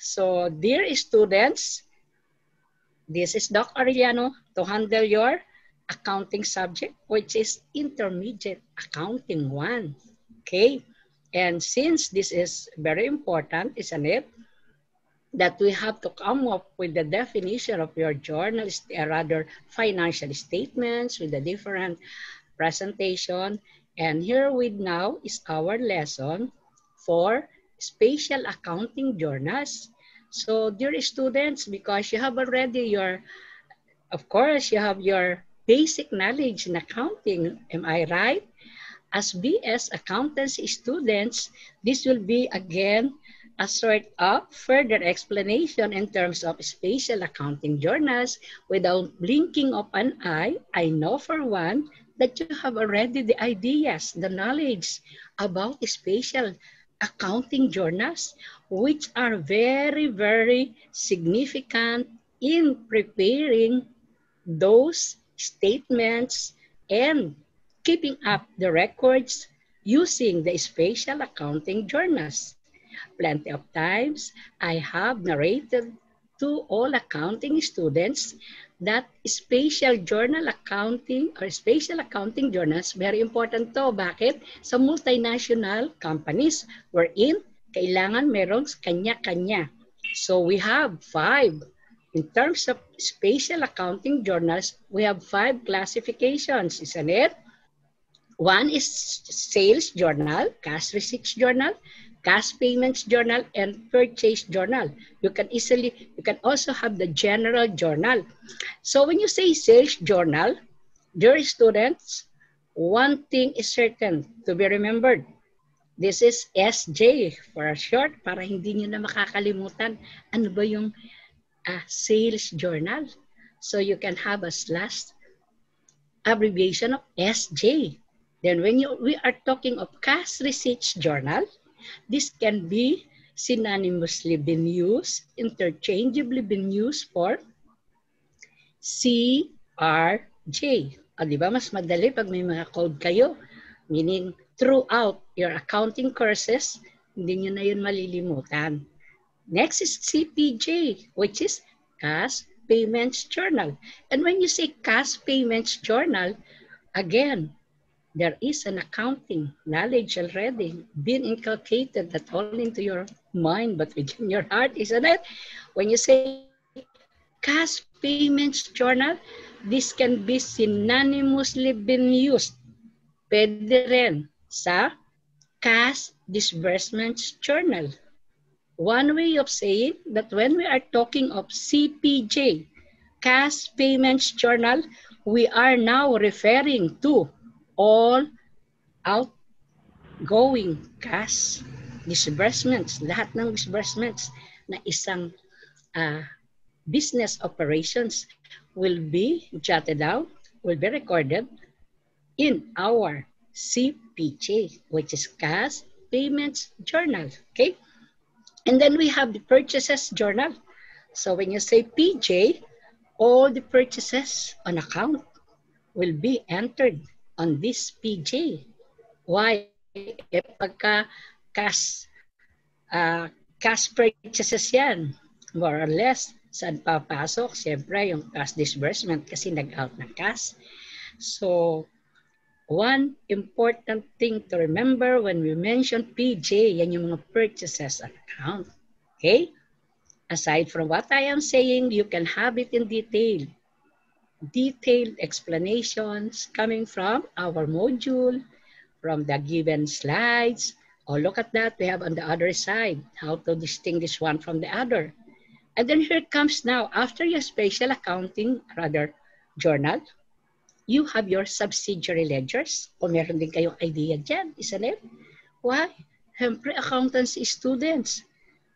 So, dear students, this is Doc Arellano to handle your accounting subject, which is Intermediate Accounting 1. Okay? And since this is very important, isn't it? That we have to come up with the definition of your journal, rather financial statements with the different presentation. And here with now is our lesson for spatial accounting journals. So dear students, because you have already your, of course, you have your basic knowledge in accounting, am I right? As BS accountancy students, this will be again a sort of further explanation in terms of spatial accounting journals. Without blinking of an eye, I know for one that you have already the ideas, the knowledge about spatial accounting journals, which are very, very significant in preparing those statements and keeping up the records using the spatial accounting journals. Plenty of times, I have narrated to all accounting students that spatial journal accounting or spatial accounting journals, very important to. Bakit? Sa multinational companies wherein kailangan merong kanya-kanya. So we have 5. In terms of spatial accounting journals, we have 5 classifications, isn't it? One is sales journal, cash receipts journal, cash payments journal, and purchase journal. You can also have the general journal. So when you say sales journal, dear students, one thing is certain to be remembered. This is SJ for short, para hindi nyo na makakalimutan. Ano ba yung sales journal? So you can have a slash abbreviation of SJ. Then when we are talking of cash receipts journal, this can be synonymously been used, interchangeably been used for CRJ. O, di ba? Mas madali pag may mga code kayo. Meaning, throughout your accounting courses, hindi nyo na yun malilimutan. Next is CPJ, which is Cash Payments Journal. And when you say Cash Payments Journal, again, there is an accounting knowledge already being inculcated not only into your mind but within your heart, isn't it? When you say cash payments journal, this can be synonymously been used. Pwede rin sa cash disbursements journal. One way of saying that when we are talking of CPJ, cash payments journal, we are now referring to all outgoing cash disbursements, lahat ng disbursements na isang business operations will be jotted down, will be recorded in our CPJ, which is Cash Payments Journal, okay? And then we have the Purchases Journal. So when you say PJ, all the purchases on account will be entered on this PJ. Why? Pagka cash purchases yan, more or less, saan papasok? Siyempre, yung cash disbursement kasi nag-out ng cash. So, one important thing to remember when we mention PJ, yan yung mga purchases on account. Okay? Aside from what I am saying, you can have it in detail. Detailed explanations coming from our module, from the given slides. Oh, look at that. We have on the other side how to distinguish one from the other. And then here it comes now. After your spatial accounting, journal, you have your subsidiary ledgers. O meron din kayong idea dyan, isn't it? Why? Siyempre, accountancy students.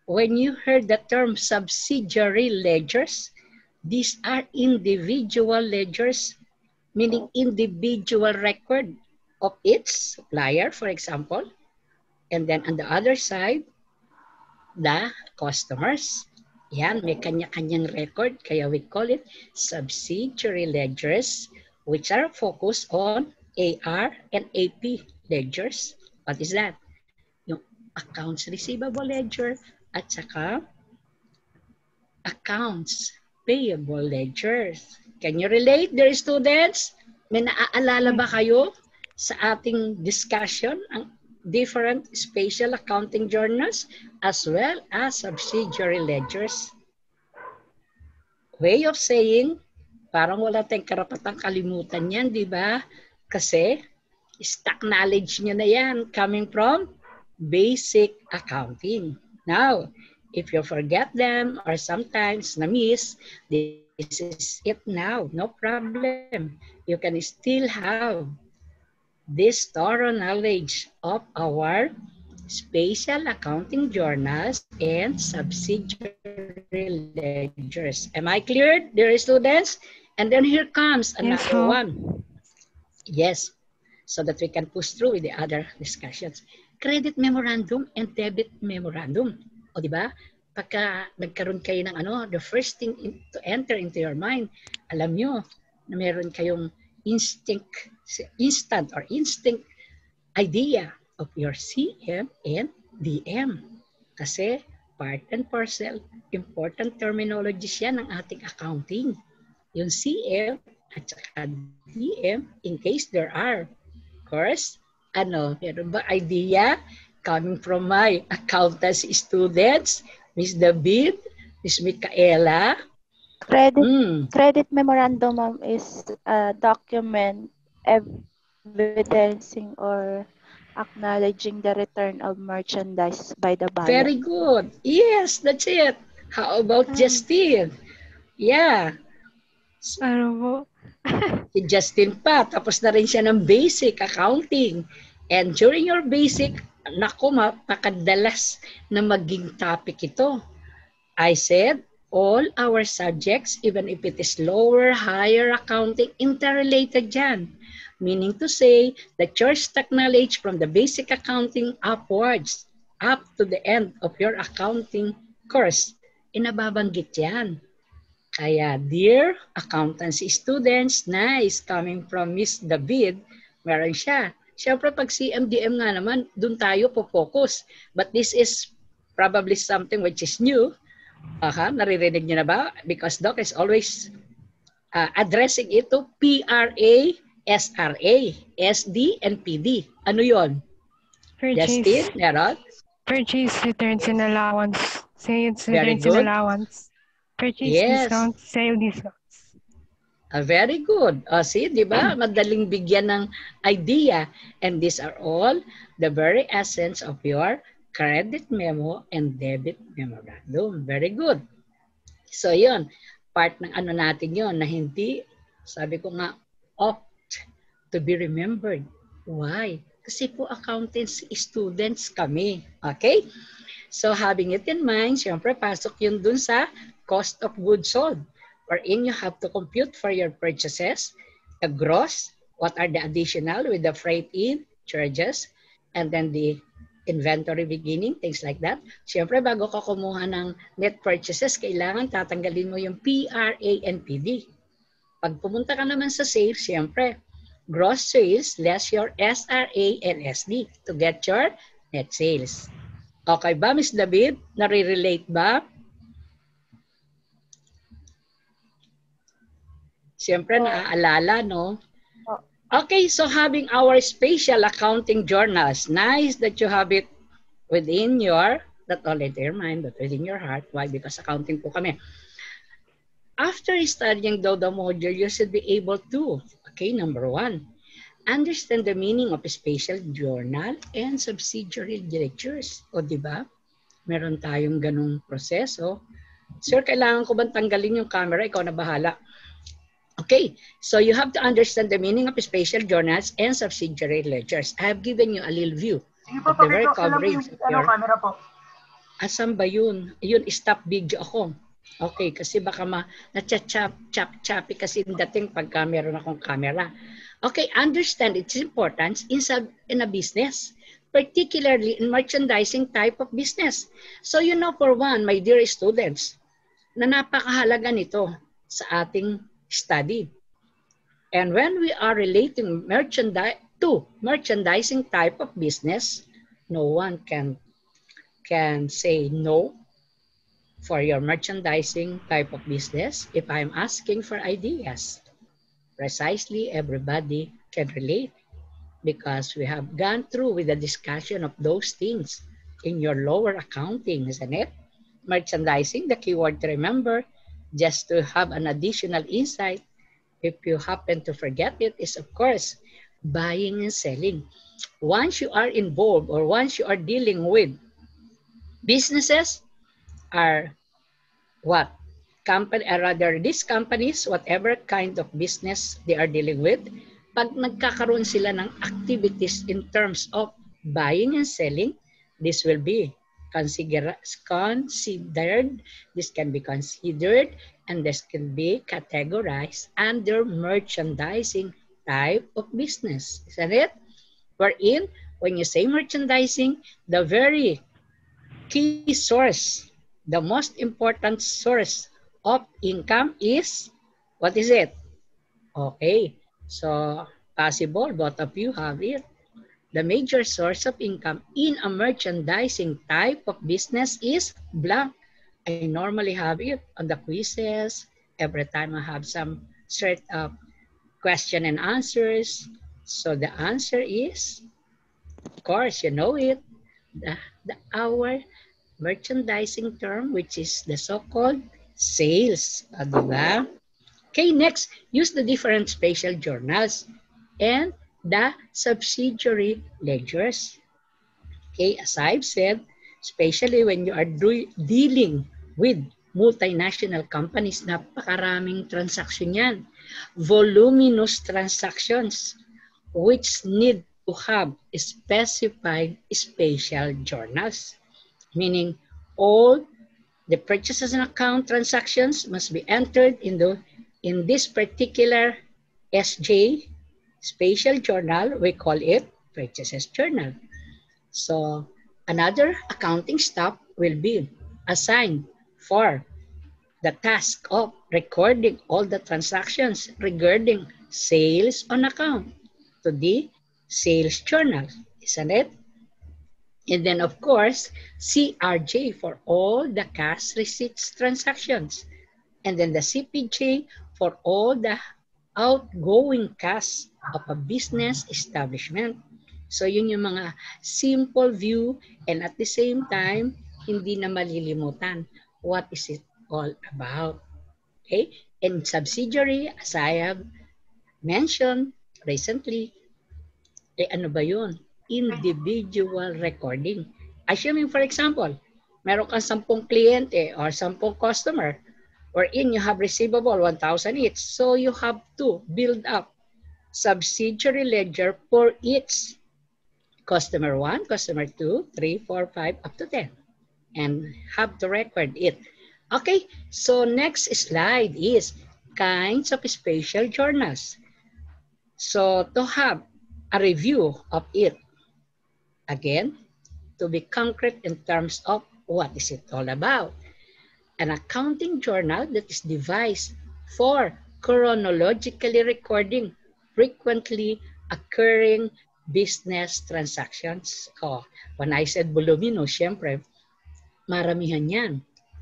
When you heard the term subsidiary ledgers, these are individual ledgers, meaning individual record of each supplier, for example. And then on the other side, the customers. Yan, may kanya-kanyang record, kaya we call it subsidiary ledgers, which are focused on AR and AP ledgers. What is that? Yung accounts receivable ledger at saka accounts payable ledgers. Can you relate, dear students? May naaalala ba kayo sa ating discussion ang different special accounting journals as well as subsidiary ledgers? Way of saying, parang wala tayong karapatang kalimutan yan, di ba? Kasi stock knowledge nyo na yan coming from basic accounting. Now, if you forget them or sometimes na-miss, this is it now. No problem. You can still have this thorough knowledge of our special accounting journals and subsidiary ledgers. Am I clear, dear students? And then here comes another one. Yes, so that we can push through with the other discussions. Credit memorandum and debit memorandum. O di ba? Pagka nagkaroon kayo ng the first thing to enter into your mind, alam nyo na meron kayong instant idea of your CM and DM. Kasi part and parcel, important terminologies yan ng ating accounting. Yung CM at saka DM in case there are. Of course, meron ba idea coming from my accountancy students? Miss David, Miss Micaela? Credit memorandum, ma'am, is a document evidencing or acknowledging the return of merchandise by the buyer. Very good. Yes, that's it. How about Justin? Yeah. Ano po? Si Justin pa, tapos na rin siya ng basic accounting. And during your basic, naku, mapakadalas na maging topic ito. I said, all our subjects, even if it is lower, higher accounting, interrelated yan. Meaning to say that your stock knowledge from the basic accounting upwards, up to the end of your accounting course, inababanggit yan. Kaya, dear accountancy students, nice coming from Miss David, meron siya. Siyempre, pag CMDM nga naman, dun tayo po-focus. But this is probably something which is new. Naririnig niyo na ba? Because Doc is always addressing it to PRA, SRA, SD, and PD. Ano yon? Justin, meron? Purchase returns and allowance. Sales Very returns good. and allowance. Purchase Yes. discounts, sale discounts. Very good. See, di ba? Madaling bigyan ng idea. And these are all the very essence of your credit memo and debit memorandum. Very good. So, yun. Part ng natin yun na hindi, sabi ko nga, opt to be remembered. Why? Kasi po accountants students kami. Okay? So, having it in mind, syempre, pasok yun dun sa cost of goods sold, wherein you have to compute for your purchases, the gross, what are the additional with the freight in, charges, and then the inventory beginning, things like that. Siyempre, bago ka kumuha ng net purchases, kailangan tatanggalin mo yung PRA and PD. Pag pumunta ka naman sa sales, siyempre, gross sales less your SRA and SD to get your net sales. Okay ba, Ms. David? Nare-relate ba? Siyempre, naaalala, no? Okay, so having our special accounting journals, nice that you have it within your, not only in your mind, but within your heart. Why? Because accounting po kami. After studying the module, you should be able to, okay, number one, understand the meaning of a special journal and subsidiary ledgers. O, di ba? Meron tayong ganung proseso. Sir, kailangan ko bang tanggalin yung camera? Ikaw na bahala. Okay, so you have to understand the meaning of special journals and subsidiary ledgers. I have given you a little view of the very coverage of your... camera po. Asan ba yun? Yun, stop video ako. Okay, kasi baka na-chap-choppy kasi dating pagka meron akong camera. Okay, understand its importance in a business, particularly in merchandising type of business. So you know, for one, my dear students, na napakahalaga nito sa ating study. And when we are relating merchandising type of business, no one can say no for your merchandising type of business, if I'm asking for ideas, precisely everybody can relate because we have gone through with the discussion of those things in your lower accounting, isn't it? Merchandising, the keyword to remember, just to have an additional insight, if you happen to forget it, is of course buying and selling. Once you are involved or once you are dealing with businesses, are what? Company, or rather, these companies, whatever kind of business they are dealing with, pag nagkakaroon sila ng activities in terms of buying and selling, this will be considered, this can be considered, and this can be categorized under merchandising type of business. Isn't it? Wherein, when you say merchandising, the very key source, the most important source of income is, what is it? Okay, so possible both of you have it. The major source of income in a merchandising type of business is blank. I normally have it on the quizzes. Every time I have some sort of question and answers. So the answer is, of course, you know it, our merchandising term, which is the so-called sales. Diba? Okay, next, use the different spatial journals and the subsidiary ledgers. Okay, as I've said, especially when you are dealing with multinational companies, napakaraming transaction yan. Voluminous transactions which need to have specified spatial journals, meaning all the purchases and account transactions must be entered in this particular SJ spatial journal. We call it purchases journal. So another accounting staff will be assigned for the task of recording all the transactions regarding sales on account to the sales journal, isn't it? And then, of course, CRJ for all the cash receipts transactions. And then the CPJ for all the outgoing cash of a business establishment. So yun yung mga simple view, and at the same time, hindi na malilimutan what is it all about. Okay? And subsidiary, as I have mentioned recently, ano ba yun? Individual recording. Assuming, for example, meron kang 10 kliyente or 10 customer, wherein you have receivable 1,000 each. So you have to build up subsidiary ledger for each customer 1, customer 2, 3, 4, 5, up to 10. And have to record it. Okay, so next slide is kinds of spatial journals. So to have a review of it, again, to be concrete in terms of what is it all about. An accounting journal that is devised for chronologically recording frequently occurring business transactions. Oh, when I said voluminous, syempre, maramihan yan.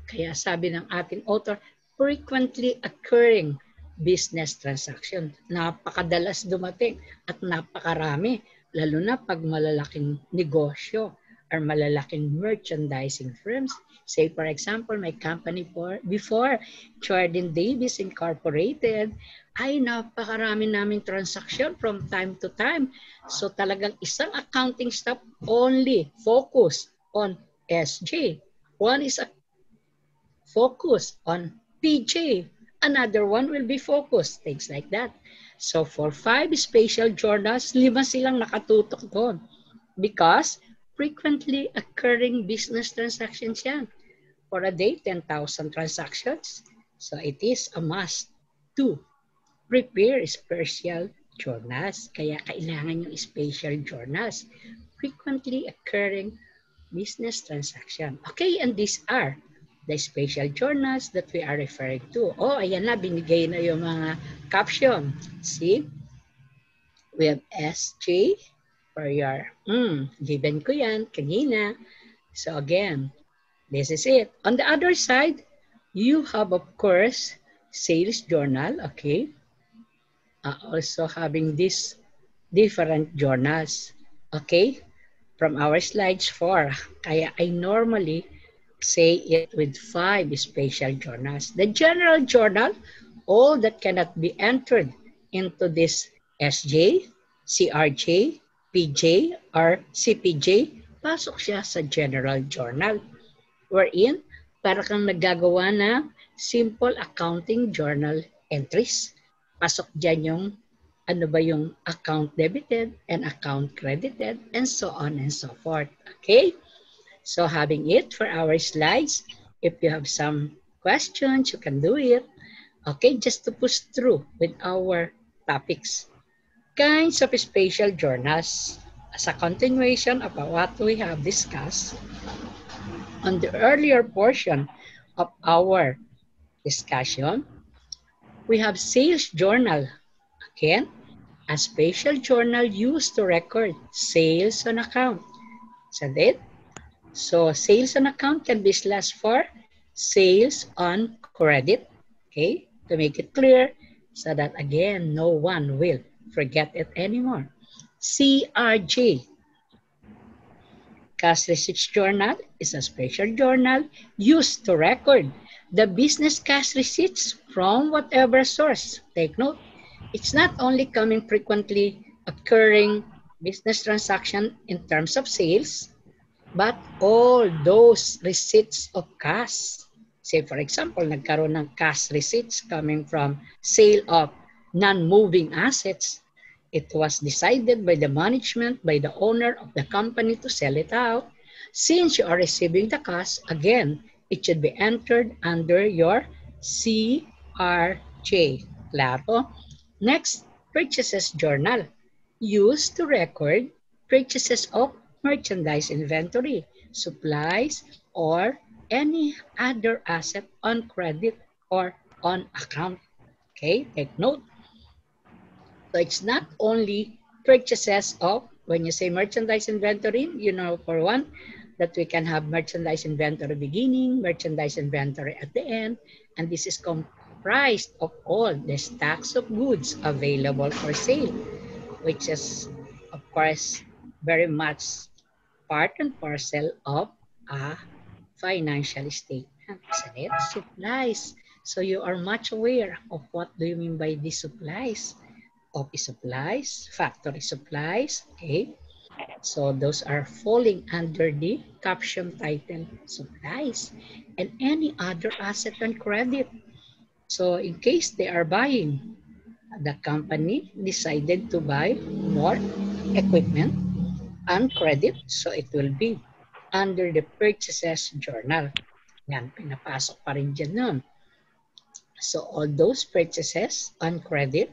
Kaya sabi ng ating author, frequently occurring business transaction. Napakadalas dumating at napakarami, lalo na pag malalaking negosyo or malalaking merchandising firms. Say, for example, my company before, Jordan Davis Incorporated, ay napakarami naming transaction from time to time. So talagang isang accounting staff only focus on SJ. One is a focus on PJ. Another one will be focused, things like that. So for 5 spatial journals, 5 silang nakatutok doon because frequently occurring business transactions yan. For a day, 10,000 transactions. So it is a must to prepare spatial journals. Kaya kailangan yung spatial journals. Frequently occurring business transaction. Okay, and these are the spatial journals that we are referring to. Oh, ayan na, binigay na yung mga caption. See? We have SJ for your, given ko yan kanina. So again, This is it. On the other side, you have, of course, sales journal, okay? Also having these different journals, okay? From our slides 4. Kaya I normally say it with 5 special journals. The general journal, all that cannot be entered into this SJ, CRJ, PJ, or CPJ, pasok siya sa general journal. Wherein, para kang naggagawa ng simple accounting journal entries. Pasok dyan yung ano ba yung account debited and account credited and so on and so forth. Okay? So having it for our slides, if you have some questions, you can do it. Okay, just to push through with our topics. Kinds of spatial journals. As a continuation of what we have discussed on the earlier portion of our discussion, we have sales journal. Again, a spatial journal used to record sales on account. Is that it? So sales on account can be slashed for sales on credit. Okay, to make it clear so that again, no one will forget it anymore. CRJ, Cash Receipts Journal, is a special journal used to record the business cash receipts from whatever source. Take note, it's not only coming frequently occurring business transaction in terms of sales, but all those receipts of cash. Say for example, nagkaroon ng cash receipts coming from sale of non-moving assets. It was decided by the management, by the owner of the company to sell it out. Since you are receiving the cash, again, it should be entered under your CRJ. Claro? Next, purchases journal. Used to record purchases of merchandise inventory, supplies, or any other asset on credit or on account. Okay, take note. So it's not only purchases of, when you say merchandise inventory, you know for one, that we can have merchandise inventory beginning, merchandise inventory at the end, and this is comprised of all the stocks of goods available for sale, which is, of course, very much part and parcel of a financial statement. Isn't it? Supplies. So you are much aware of what do you mean by these supplies. Office supplies, factory supplies, okay? So those are falling under the caption title supplies and any other asset on credit. So in case they are buying, the company decided to buy more equipment on credit, so it will be under the purchases journal. Yan, pinapasok pa rin dyan nun. So all those purchases on credit,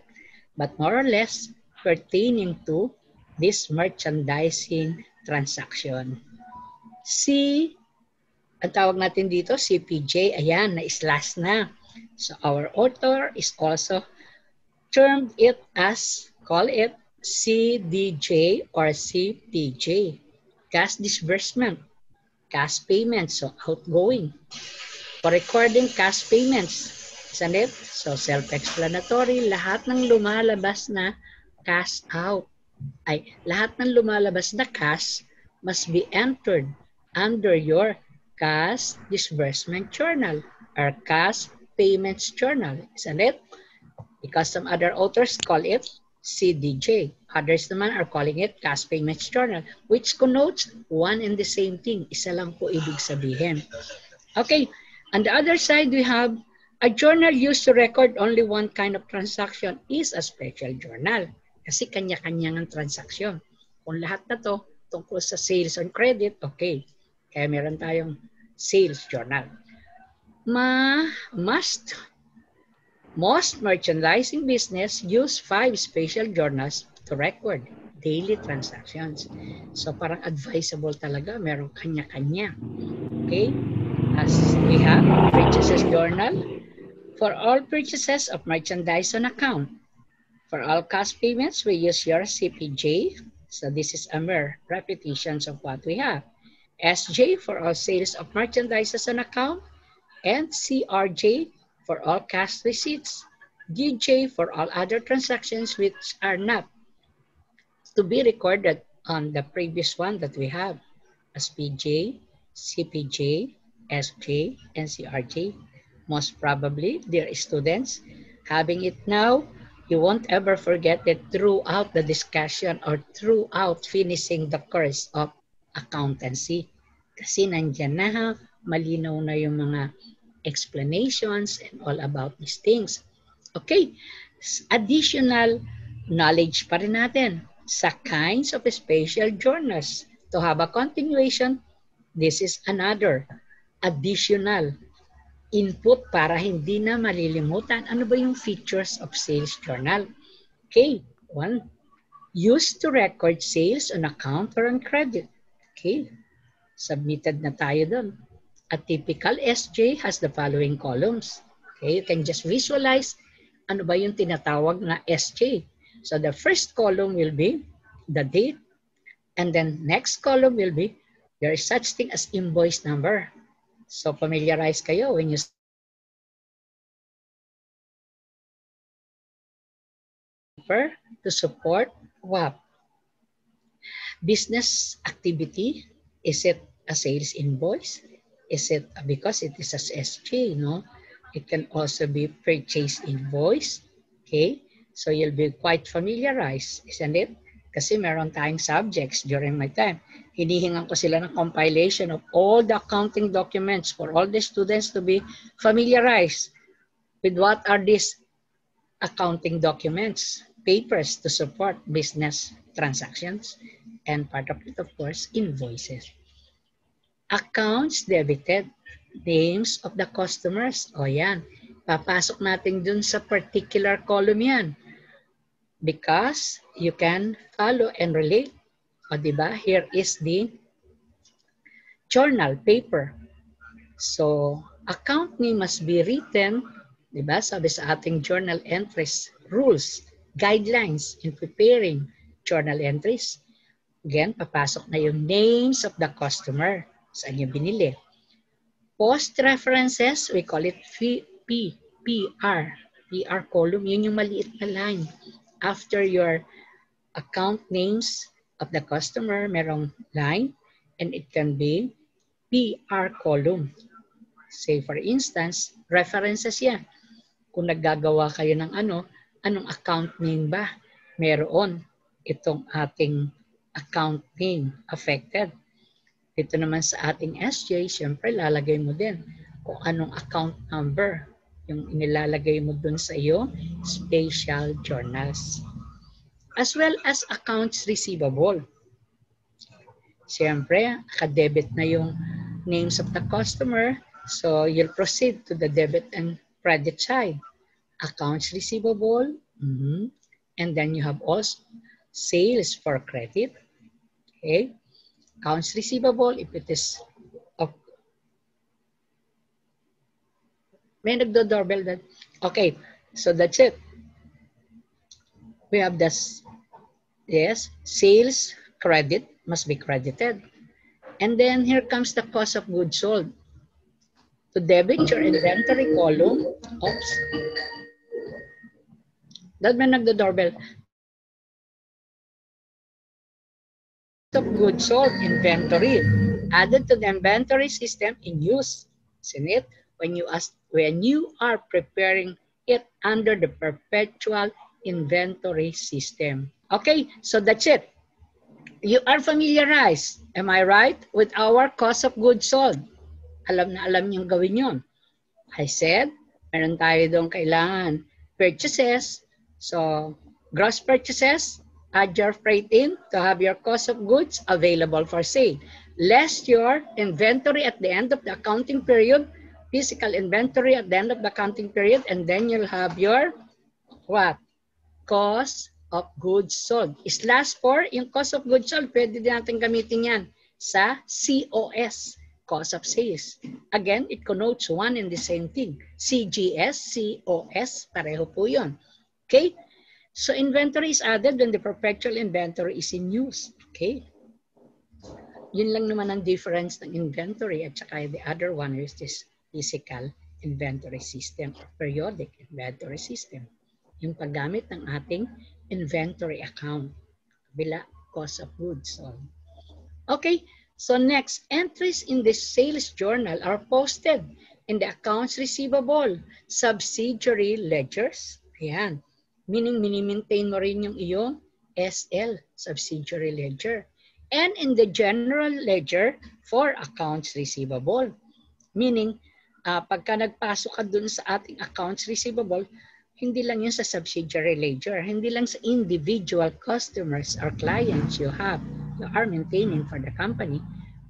but more or less pertaining to this merchandising transaction. Ang tawag natin dito, CPJ, ayan, na-slash na. So our author is also termed it as, call it CDJ or CPJ. Cash disbursement, cash payments, so outgoing. For recording cash payments, isn't it? So self-explanatory, lahat ng lumalabas na cash out, lahat ng lumalabas na cash must be entered under your cash disbursement journal or cash payments journal, isn't it? Because some other authors call it CDJ. Others naman are calling it cash payments journal, which connotes one and the same thing. Isa lang po ibig sabihin. Okay, on the other side, we have a journal used to record only one kind of transaction is a special journal. Kasi kanya-kanya ng transaksyon. Kung lahat na to tungkol sa sales on credit, okay. Kaya meron tayong sales journal. Most merchandising business use 5 special journals to record daily transactions. So parang advisable talaga, meron kanya-kanya. Okay? As we have purchases journal for all purchases of merchandise on account. For all cash payments, we use your CPJ. So this is a mere repetitions of what we have. SJ for all sales of merchandise as an account, and CRJ for all cash receipts, DJ for all other transactions which are not to be recorded on the previous one that we have as PJ, CPJ, SJ, and CRJ. Most probably, dear students, having it now, you won't ever forget it throughout the discussion or throughout finishing the course of accountancy. Kasi nandyan na ha, malinaw na yung mga explanations and all about these things. Okay, additional knowledge pa rin natin sa kinds of special journals. To have a continuation, this is another additional input para hindi na malilimutan ano ba yung features of sales journal. Okay, one, used to record sales on account or on credit. Okay, submitted na tayo doon. A typical SJ has the following columns. Okay, you can just visualize ano ba yung tinatawag na SJ. So the first column will be the date, and then next column will be there is such thing as invoice number. So familiarize kayo when you to support what? Business activity. Is it a sales invoice? Is it because it is as SJ, no? It can also be purchase invoice. Okay? So you'll be quite familiarized, isn't it? Kasi meron tayong subjects during my time. Hinihingan ko sila ng compilation of all the accounting documents for all the students to be familiarized with what are these accounting documents, papers to support business transactions, and part of it, of course, invoices. Accounts debited, names of the customers. O yan, papasok natin dun sa particular column yan. Because you can follow and relate. O diba? Here is the journal paper. So, account name must be written, diba? Sabi sa ating journal entries, rules, guidelines in preparing journal entries. Again, papasok na yung names of the customer. Saan yung binili? Post references, we call it PR. PR column, yun yung maliit na line. After your account names of the customer, merong line, and it can be PR column. Say for instance, references yan. Kung naggagawa kayo ng anong account name ba meron itong ating account name affected. Dito naman sa ating SJ, syempre lalagay mo din kung anong account number yung inilalagay mo dun sa iyo, special journals. As well as accounts receivable. Siyempre, nakadebit na yung names of the customer, so you'll proceed to the debit and credit side. Accounts receivable, and then you have also sales for credit. Okay, accounts receivable, if it is of may nagdo-doorbell that. Okay, so that's it. We have this, yes, sales credit must be credited. And then here comes the cost of goods sold. To debit your inventory column, oops, that may nagdo-doorbell. Of goods sold inventory added to the inventory system in use. Isn't it? When you are preparing it under the perpetual inventory system. Okay, so that's it. You are familiarized, am I right, with our cost of goods sold? Alam na alam niyong gawin yun. I said, meron tayo doon kailangan purchases. So, gross purchases, add your freight in to have your cost of goods available for sale. Less your inventory at the end of the accounting period, physical inventory at the end of the accounting period, and then you'll have your, what? Cost of goods sold. Slash 4, yung cost of goods sold, pwede din natin gamitin yan sa COS, cost of sales. Again, it connotes one and the same thing. CGS, COS, pareho po yun. Okay? So inventory is added when the perpetual inventory is in use. Okay? Yun lang naman ang difference ng inventory at saka the other one is this physical inventory system or periodic inventory system. Yung paggamit ng ating inventory account. Kabila, cost of goods sold. Okay, so next, entries in the sales journal are posted in the accounts receivable, subsidiary ledgers. Ayan. Meaning, mini-maintain mo rin yung iyong SL, subsidiary ledger. And in the general ledger for accounts receivable. Meaning, pagka nagpasok ka dun sa ating accounts receivable, hindi lang yun sa subsidiary ledger, hindi lang sa individual customers or clients you are maintaining for the company,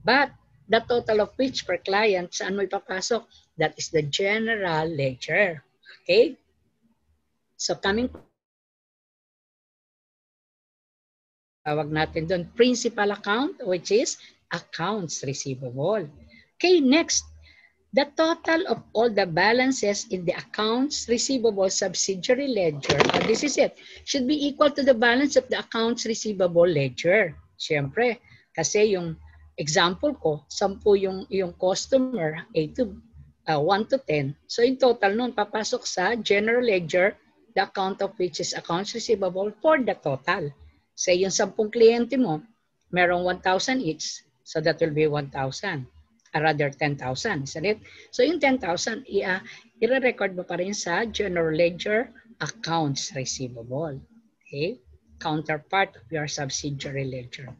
but the total of which per client, saan mo ipapasok? That is the general ledger. Okay? So coming, tawag natin doon, principal account, which is accounts receivable. Okay, next. The total of all the balances in the accounts receivable subsidiary ledger, this is it, should be equal to the balance of the accounts receivable ledger. Siyempre, kasi yung example ko, 10 yung customer, 1 to 10. So in total nun, papasok sa general ledger, the account of which is accounts receivable for the total. Say yung 10 kliyente mo, merong 1,000 each, so that will be 1,000. Rather 10,000, isn't it? So yung 10,000, i-record mo pa rin sa general ledger accounts receivable. Okay? Counterpart of your subsidiary ledger.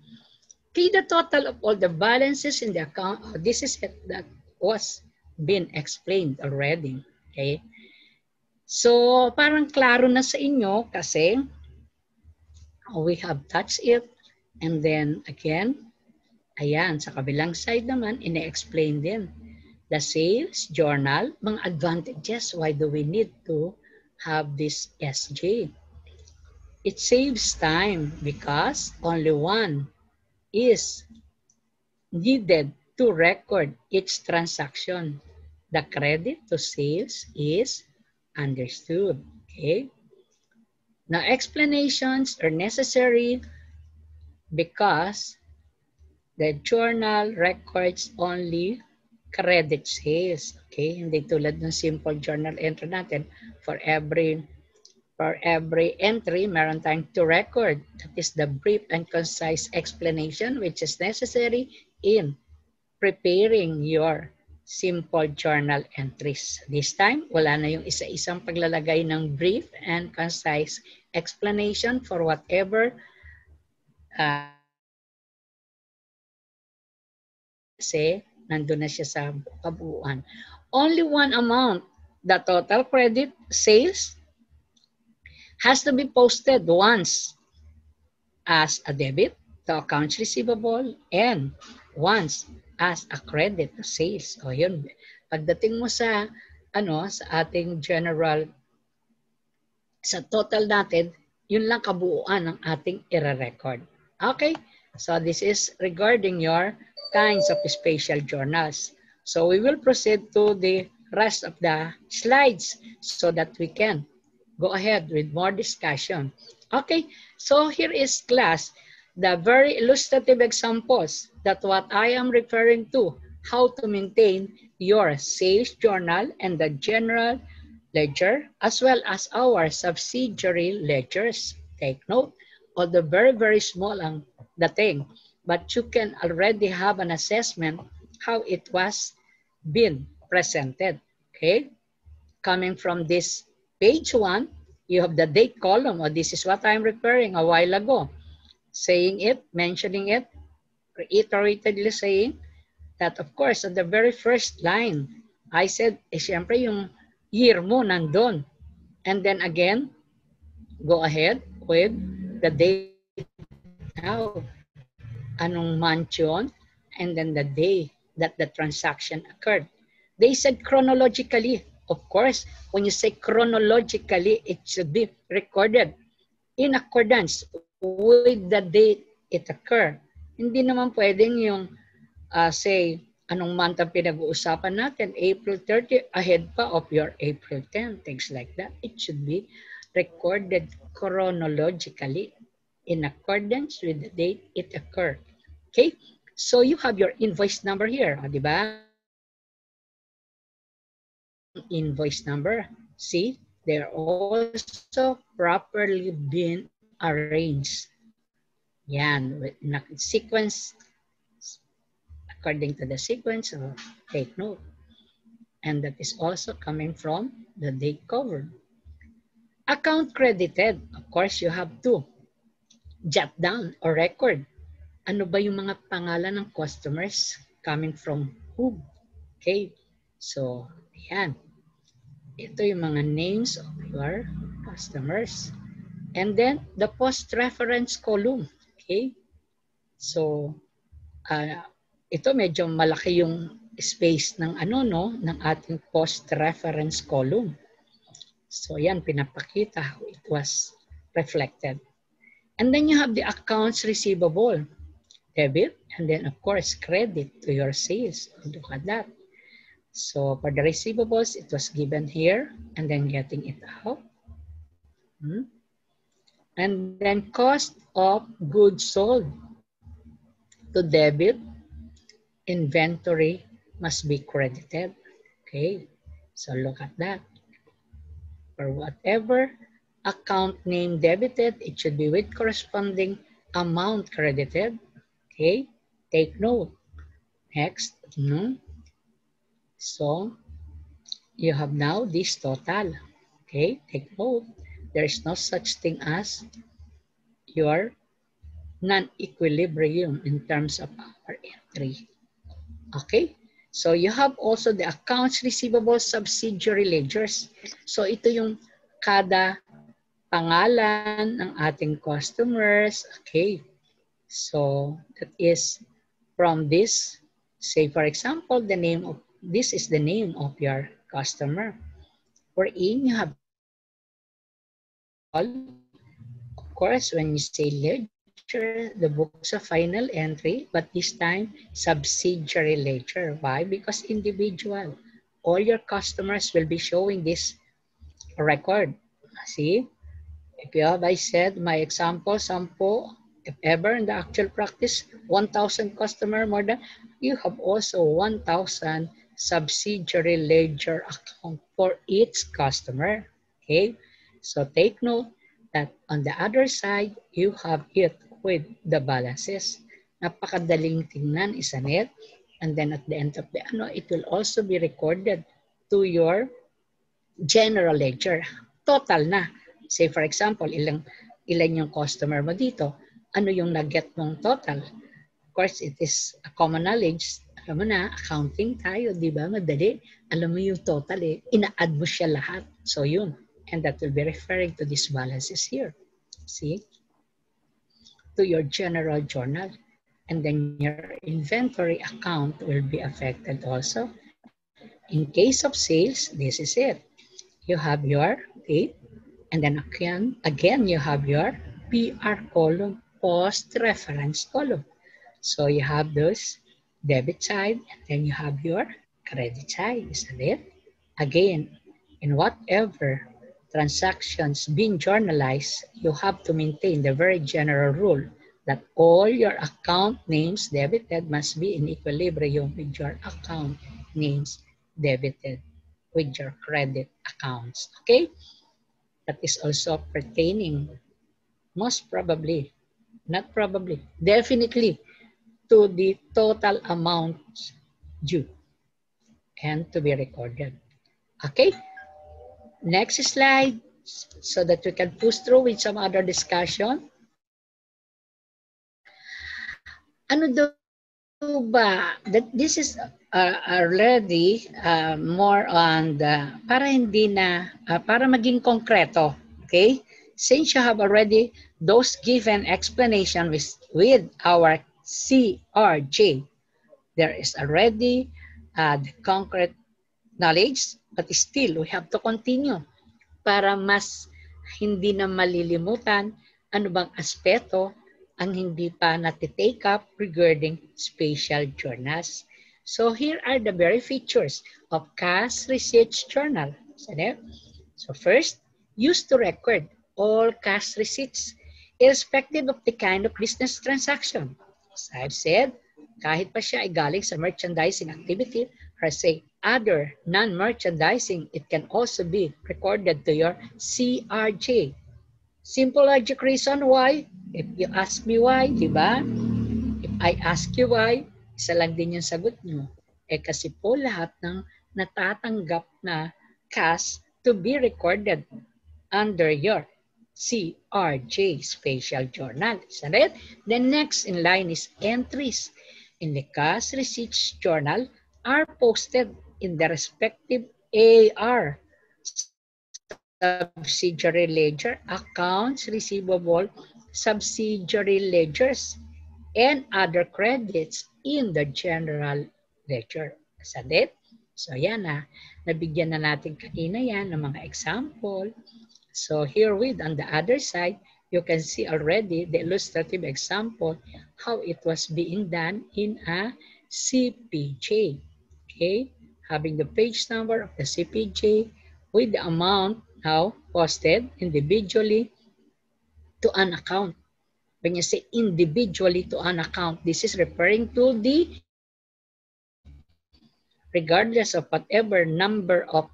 Okay, the total of all the balances in the account, this is it that was been explained already. Okay? So, parang klaro na sa inyo kasi we have touched it. And then, again, ayan, sa kabilang side naman, ine-explain din. The sales journal, mga advantages. Why do we need to have this SJ? It saves time because only one is needed to record each transaction. The credit to sales is understood. Okay? Now, explanations are necessary because the journal records only credit sales. Okay? Hindi tulad ng simple journal entry natin. For every entry, meron tayong to record. That is the brief and concise explanation which is necessary in preparing your simple journal entries. This time, wala na yung isa-isang paglalagay ng brief and concise explanation for whatever kasi nandun na siya sa kabuuan. Only one amount, the total credit sales, has to be posted once as a debit to accounts receivable and once as a credit to sales. O yun, pagdating mo sa sa ating general, sa total natin, yun lang kabuuan ng ating i-record. Okay? So this is regarding your kinds of spatial journals. So we will proceed to the rest of the slides so that we can go ahead with more discussion. Okay, so here is class, the very illustrative examples that what I am referring to, how to maintain your sales journal and the general ledger as well as our subsidiary ledgers. Take note, although very, very small ang dating, but you can already have an assessment how it was been presented. Okay? Coming from this page 1, you have the date column, or this is what I'm referring a while ago. Saying it, mentioning it, reiteratedly saying that of course on the very first line, I said, syempre yung year mo nandun. And then again, go ahead with the date now. Anong month yun? And then the day that the transaction occurred. They said chronologically. Of course, when you say chronologically, it should be recorded in accordance with the date it occurred. Hindi naman pwedeng yung, say, anong month ang pinag-uusapan natin, April 30, ahead pa of your April 10, things like that. It should be recorded chronologically in accordance with the date it occurred. Okay, So you have your invoice number here, di ba? Invoice number. See, they're also properly been arranged. Yan, in a sequence, according to the sequence, so take note. And that is also coming from the date covered. Account credited, of course, you have to jot down or record. Ano ba yung mga pangalan ng customers coming from whom? Okay, so yan. Ito yung mga names of your customers. And then, the post-reference column. Okay? So, ito medyo malaki yung space ng ng ating post-reference column. So, yan, pinapakita how it was reflected. And then you have the accounts receivable, debit, and then, of course, credit to your sales. Look at that. So, for the receivables, it was given here, and then getting it out. And then cost of goods sold. To debit, inventory must be credited. Okay, so look at that. For whatever account name debited, it should be with corresponding amount credited. Okay, take note. Next, so you have now this total. Okay, take note. There is no such thing as your non-equilibrium in terms of our entry. Okay, so you have also the accounts receivable subsidiary ledgers. So ito yung kada pangalan ng ating customers. Okay, so that is from this, say for example, the name of, this is the name of your customer. Wherein you have, of course, when you say ledger, the books of final entry, but this time subsidiary ledger. Why? Because individual. All your customers will be showing this record. See? If you have, I said, my example, 10, if ever in the actual practice, 1,000 customer more than, you have also 1,000 subsidiary ledger account for each customer. Okay? So take note that on the other side, you have it with the balances. Napakadaling tingnan, isn't it? And then at the end of the it will also be recorded to your general ledger. Total na. Say for example, ilan yung customer mo dito, ano yung nag-get mong total. Of course, it is a common knowledge. Alam mo na, accounting tayo, di ba? Madali. Alam mo yung total eh. Ina-add mo siya lahat. So yun. And that will be referring to these balances here. See? To your general journal. And then your inventory account will be affected also. In case of sales, this is it. You have your date. And then again you have your PR column, post-reference column. So you have those debit side, and then you have your credit side, isn't it? Again, in whatever transactions being journalized, you have to maintain the very general rule that all your account names debited must be in equilibrium with your account names debited with your credit accounts. Okay? That is also pertaining, most probably, not probably, definitely to the total amount due and to be recorded. Okay? Next slide, so that we can push through with some other discussion. Ano daw ba? That this is already more on the, para hindi na, para maging konkreto. Okay? Since you have already those given explanation with our CRJ, there is already the concrete knowledge, but still we have to continue para mas hindi na malilimutan ano bang aspeto ang hindi pa nati-take up regarding spatial journals. So here are the very features of cash receipts journal. So first, use to record all cash receipts irrespective of the kind of business transaction. As I've said, kahit pa siya ay galing sa merchandising activity or say other non-merchandising, it can also be recorded to your CRJ. Simple logic reason why. If you ask me why, di ba? If I ask you why, isa lang din yung sagot nyo. Eh kasi po lahat ng natatanggap na cash to be recorded under your CRJ Spatial Journal. Isn't it? The next in line is entries in the cash receipts journal are posted in the respective AR subsidiary ledger, accounts receivable, subsidiary ledgers, and other credits in the general ledger. Isn't it? So yan na, nabigyan na natin kanina yan ng mga example. So herewith on the other side, you can see already the illustrative example how it was being done in a CPJ. Okay, having the page number of the CPJ with the amount now posted individually to an account. When you say individually to an account, this is referring to the regardless of whatever number of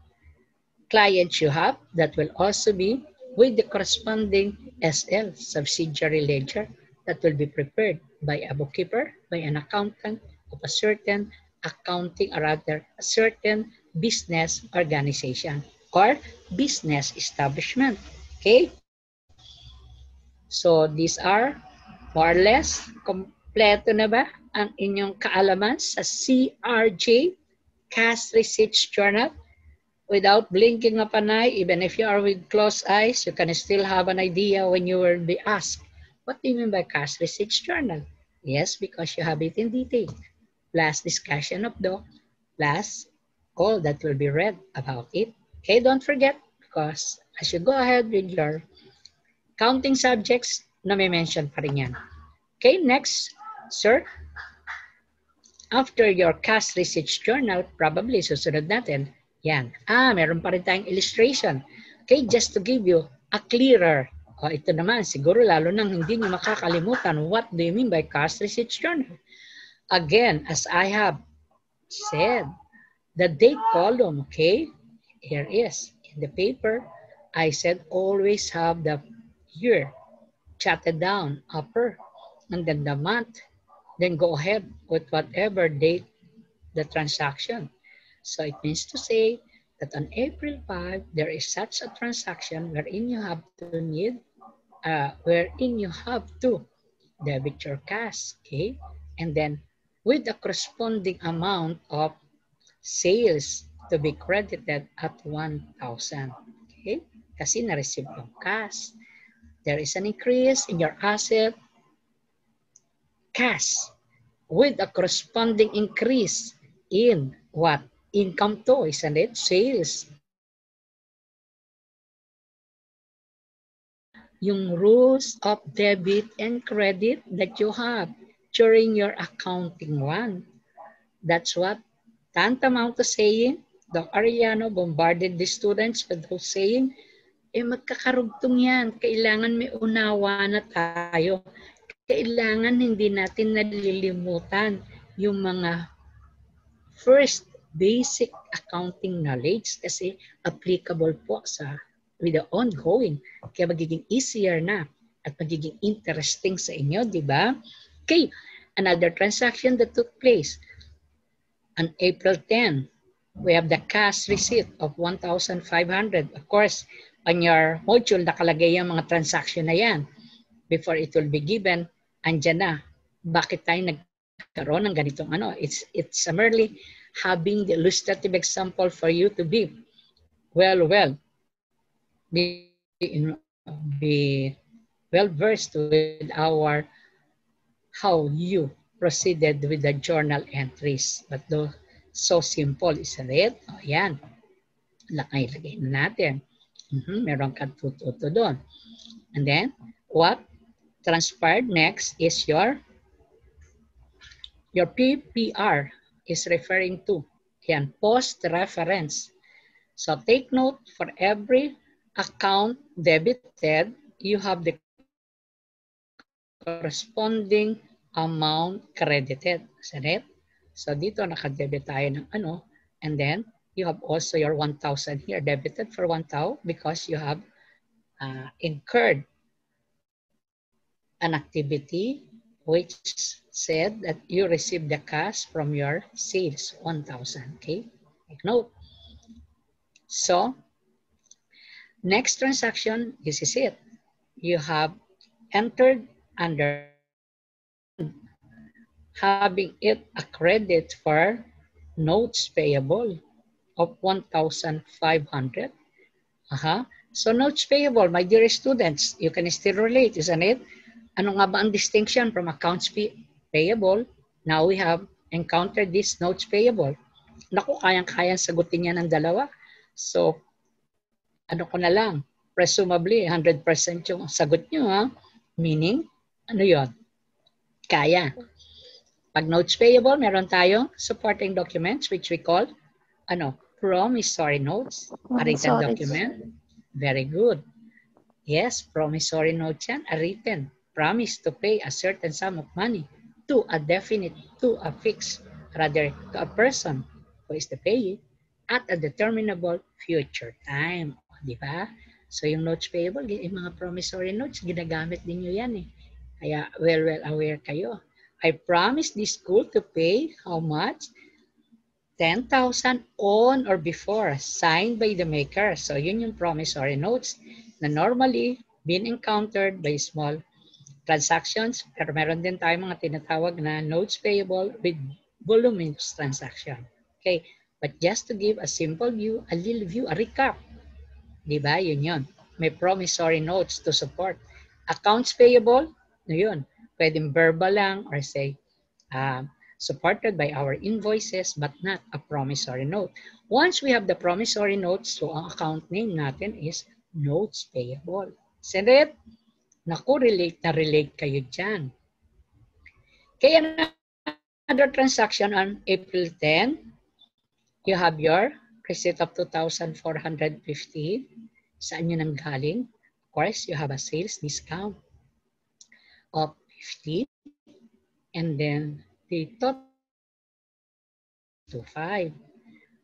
clients you have, that will also be with the corresponding SL, subsidiary ledger, that will be prepared by a bookkeeper, by an accountant of a certain accounting, or rather a certain business organization or business establishment. Okay? So these are more or less kompleto na ba ang inyong kaalaman sa CRJ, Cash Receipts Journal? Without blinking of an eye, even if you are with closed eyes, you can still have an idea when you will be asked, what do you mean by Cash Receipts Journal? Yes, because you have it in detail, plus discussion of doc, plus all that will be read about it. Okay, don't forget, because as you go ahead with your counting subjects, na may mention pa rin yan. Okay, next, sir. After your Cash Receipts Journal, probably susunod natin, yan. Meron pa rin tayong illustration. Okay, just to give you a clearer, ito naman, siguro lalo nang hindi nyo makakalimutan, what do you mean by Cash Receipts Journal? Again, as I have said, the date column, okay, here is, in the paper, I said always have the year jotted down upper, and then the month, then go ahead with whatever date the transaction. So it means to say that on April 5, there is such a transaction wherein you have to debit your cash, okay? And then with the corresponding amount of sales to be credited at 1,000, okay? Kasi na-receive yung cash. There is an increase in your asset, cash, with a corresponding increase in what? Income to, isn't it? Sales. Yung rules of debit and credit that you have during your accounting one. That's what tantamount to saying, Doc Arellano bombarded the students with those saying, magkakarugtong yan. Kailangan may unawa na tayo. Kailangan hindi natin nalilimutan yung mga first basic accounting knowledge kasi applicable po with the ongoing. Kaya magiging easier na at magiging interesting sa inyo, di ba? Okay, another transaction that took place on April 10. We have the cash receipt of 1,500. Of course, on your module, nakalagay yung mga transaction na yan. Before it will be given, andyan na. Bakit tayo nagkaroon ng ganitong ano? It's merely having the illustrative example for you to be well versed with our how you proceeded with the journal entries. But though so simple, isn't it? O yan. Lagay na natin. Meron kang tututo doon. And then, what transpired next is your PPR is referring to yan, post reference. So take note, for every account debited, you have the corresponding amount credited. Isn't it? So dito nakadebit tayo ng ano, and then you have also your 1,000 here debited for 1,000 because you have incurred an activity which said that you received the cash from your sales, 1,000. Okay, take note. So next transaction, this is it. You have entered under having it a credit for notes payable of 1,500. So notes payable, my dear students, you can still relate, isn't it? Ano nga ba ang distinction from accounts payable? Now we have encountered this notes payable. Naku, kayang-kayang sagutin niya ng dalawa. So, ano ko na lang, presumably 100% yung sagot nyo, ha? Meaning, ano yon? Kaya. Pag notes payable, meron tayong supporting documents which we call, promissory notes. A written document. Very good. Yes, promissory notes yan, a written. Promise to pay a certain sum of money to a definite, to a fixed, rather to a person who is to pay it at a determinable future time. Di ba? So yung notes payable, yung mga promissory notes, ginagamit din nyo yan eh. Kaya well aware kayo. I promise this school to pay how much? 10,000 on or before, signed by the maker. So yun yung promissory notes na normally been encountered by small transactions. Pero meron din tayo mga tinatawag na notes payable with voluminous transaction. Okay, but just to give a simple view, a little view, a recap. Diba? Yun yun. May promissory notes to support. Accounts payable, yun. Pwedeng verbal lang or say, supported by our invoices but not a promissory note. Once we have the promissory notes, so ang account name natin is notes payable. Isn't it? Naku, relate na relate kayo dyan. Kaya another transaction on April 10, you have your receipt of 2,450. Saan yun ang galing? Of course, you have a sales discount of 50. And then the total to 5.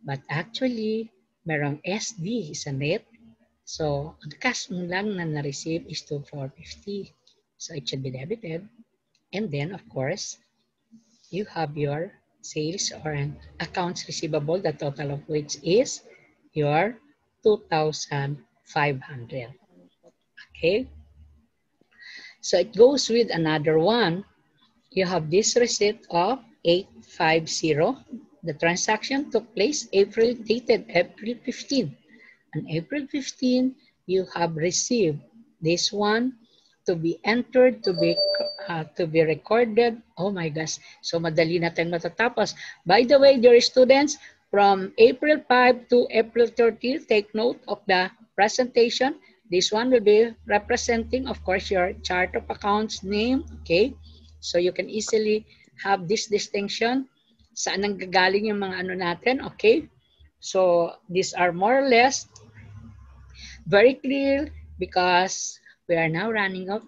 But actually, merong SD, isn't it? So, ang cash mo lang na na-receive is 2,450. So, it should be debited. And then, of course, you have your sales or accounts receivable, the total of which is your 2,500. Okay? So, it goes with another one. You have this receipt of 850. The transaction took place dated April 15. On April 15, you have received this one to be entered, to be recorded. Oh my gosh, so madali na tayong matatapos. By the way, dear students, from April 5 to April 30, take note of the presentation. This one will be representing, of course, your chart of accounts name, okay? So you can easily have this distinction. Saan ang gagaling yung mga ano natin, okay? So these are more or less very clear because we are now running out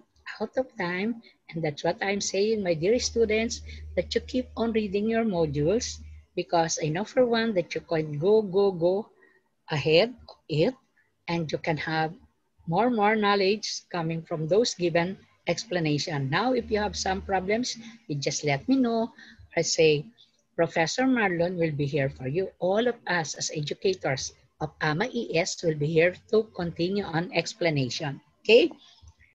of time, and that's what I'm saying, my dear students, that you keep on reading your modules because I know for one that you can go ahead of it and you can have more knowledge coming from those given explanation. Now, if you have some problems, you just let me know. I say, Professor Marlon will be here for you. All of us as educators of AMA ES will be here to continue on explanation. Okay?